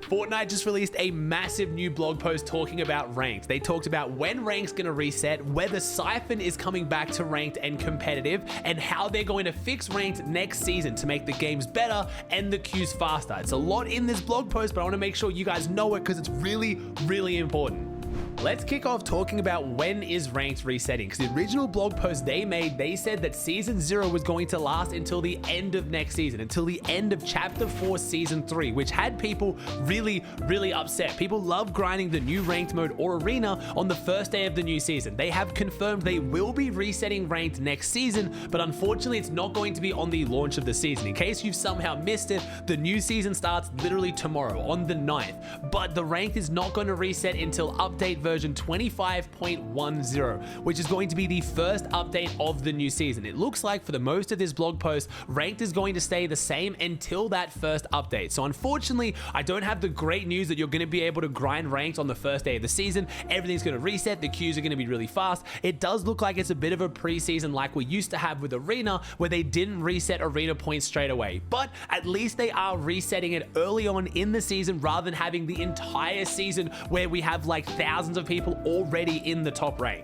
Fortnite just released a massive new blog post talking about ranked. They talked about when rank's going to reset, whether Siphon is coming back to ranked and competitive, and how they're going to fix ranked next season to make the games better and the queues faster. It's a lot in this blog post, but I want to make sure you guys know it because it's really, really important. Let's kick off talking about when is ranked resetting, because the original blog post they made, they said that Season 0 was going to last until the end of next season, until the end of Chapter 4 Season 3, which had people really, really upset. People love grinding the new ranked mode or arena on the first day of the new season. They have confirmed they will be resetting ranked next season, but unfortunately it's not going to be on the launch of the season. In case you've somehow missed it, the new season starts literally tomorrow on the 9th, but the ranked is not going to reset until update version 25.10, which is going to be the first update of the new season. It looks like for the most of this blog post, ranked is going to stay the same until that first update. So unfortunately, I don't have the great news that you're going to be able to grind ranked on the first day of the season. Everything's going to reset. The queues are going to be really fast. It does look like it's a bit of a preseason like we used to have with Arena, where they didn't reset Arena points straight away. But at least they are resetting it early on in the season rather than having the entire season where we have like thousands of people already in the top rank.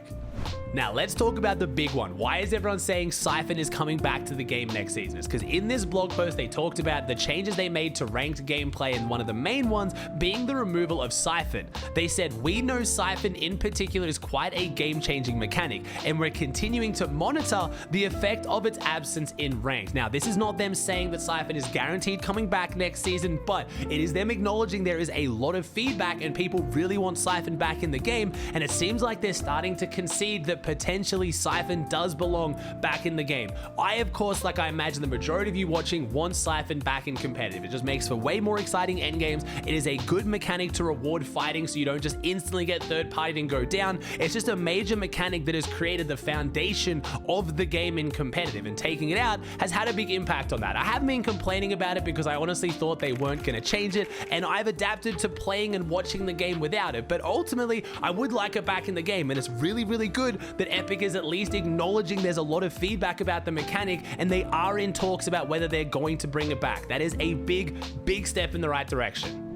Now let's talk about the big one. Why is everyone saying Siphon is coming back to the game next season? It's because in this blog post they talked about the changes they made to ranked gameplay, and one of the main ones being the removal of Siphon. They said, we know Siphon in particular is quite a game-changing mechanic, and we're continuing to monitor the effect of its absence in ranked. Now this is not them saying that Siphon is guaranteed coming back next season, but it is them acknowledging there is a lot of feedback and people really want Siphon back in the game, and it seems like they're starting to concede that potentially Siphon does belong back in the game. I, of course, like I imagine the majority of you watching, want Siphon back in competitive. It just makes for way more exciting endgames. It is a good mechanic to reward fighting so you don't just instantly get third-partied and go down. It's just a major mechanic that has created the foundation of the game in competitive, and taking it out has had a big impact on that. I haven't been complaining about it because I honestly thought they weren't going to change it, and I've adapted to playing and watching the game without it, but ultimately I would like it back in the game, and it's really, really good that Epic is at least acknowledging there's a lot of feedback about the mechanic, and they are in talks about whether they're going to bring it back. That is a big, big step in the right direction.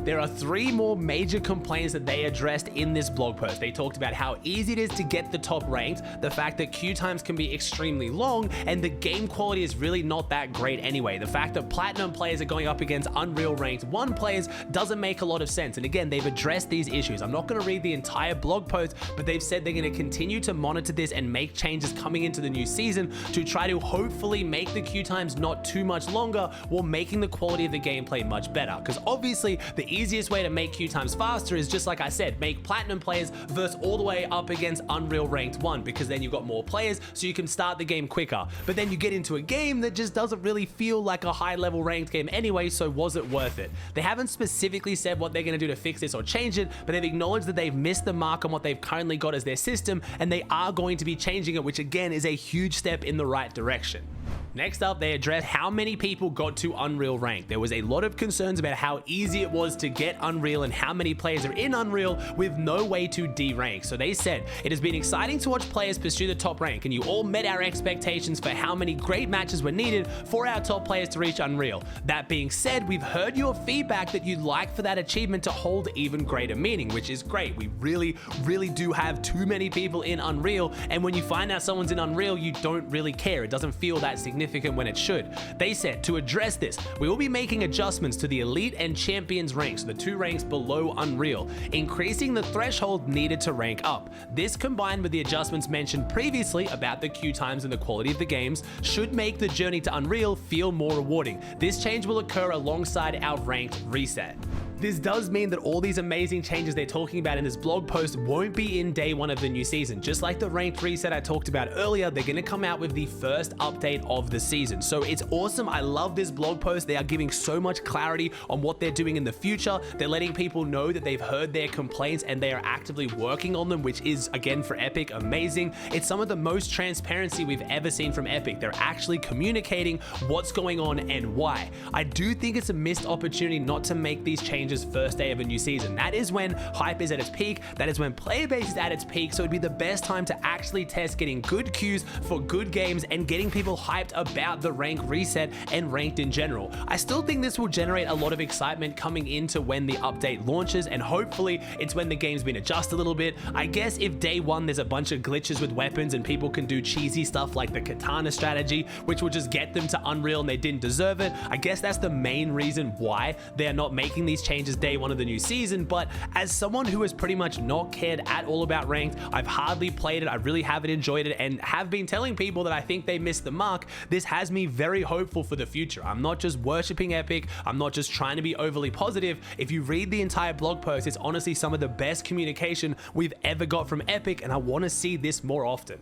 There are 3 more major complaints that they addressed in this blog post. They talked about how easy it is to get the top ranked, the fact that queue times can be extremely long, and the game quality is really not that great anyway. The fact that Platinum players are going up against Unreal Ranked 1 players doesn't make a lot of sense. And again, they've addressed these issues. I'm not going to read the entire blog post, but they've said they're going to continue to monitor this and make changes coming into the new season to try to hopefully make the queue times not too much longer while making the quality of the gameplay much better. Because obviously, the easiest way to make queue times faster is, just like I said, make Platinum players verse all the way up against Unreal Ranked 1, because then you've got more players so you can start the game quicker. But then you get into a game that just doesn't really feel like a high level ranked game anyway, so was it worth it? They haven't specifically said what they're going to do to fix this or change it, but they've acknowledged that they've missed the mark on what they've currently got as their system, and they are going to be changing it, which again is a huge step in the right direction. Next up, they addressed how many people got to Unreal Rank. There was a lot of concerns about how easy it was to get Unreal and how many players are in Unreal with no way to de-rank. So they said, it has been exciting to watch players pursue the top rank, and you all met our expectations for how many great matches were needed for our top players to reach Unreal. That being said, we've heard your feedback that you'd like for that achievement to hold even greater meaning, which is great. We really, really do have too many people in Unreal, and when you find out someone's in Unreal, you don't really care. It doesn't feel that significant when it should. They said, to address this, we will be making adjustments to the Elite and Champions ranks, the 2 ranks below Unreal, increasing the threshold needed to rank up. This, combined with the adjustments mentioned previously about the queue times and the quality of the games, should make the journey to Unreal feel more rewarding. This change will occur alongside our ranked reset. This does mean that all these amazing changes they're talking about in this blog post won't be in day 1 of the new season. Just like the ranked reset I talked about earlier, they're going to come out with the first update of the season. So it's awesome. I love this blog post. They are giving so much clarity on what they're doing in the future. They're letting people know that they've heard their complaints and they are actively working on them, which is, again, for Epic, amazing. It's some of the most transparency we've ever seen from Epic. They're actually communicating what's going on and why. I do think it's a missed opportunity not to make these changes launches first day of a new season. That is when hype is at its peak. That is when player base is at its peak. So it'd be the best time to actually test getting good queues for good games and getting people hyped about the rank reset and ranked in general. I still think this will generate a lot of excitement coming into when the update launches, and hopefully it's when the game's been adjusted a little bit. I guess if day one there's a bunch of glitches with weapons and people can do cheesy stuff like the katana strategy, which will just get them to Unreal and they didn't deserve it, I guess that's the main reason why they're not making these changes day one of the new season. But as someone who has pretty much not cared at all about ranked, I've hardly played it, I really haven't enjoyed it, and have been telling people that I think they missed the mark. This has me very hopeful for the future. I'm not just worshipping Epic, I'm not just trying to be overly positive. If you read the entire blog post, it's honestly some of the best communication we've ever got from Epic, and I want to see this more often.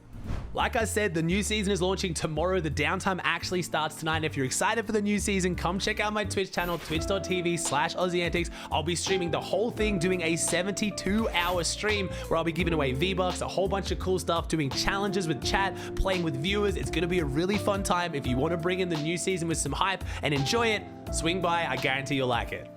Like I said, the new season is launching tomorrow. The downtime actually starts tonight. If you're excited for the new season, come check out my Twitch channel, twitch.tv/Aussie Antics. I'll be streaming the whole thing, doing a 72-hour stream where I'll be giving away V-Bucks, a whole bunch of cool stuff, doing challenges with chat, playing with viewers. It's going to be a really fun time. If you want to bring in the new season with some hype and enjoy it, swing by. I guarantee you'll like it.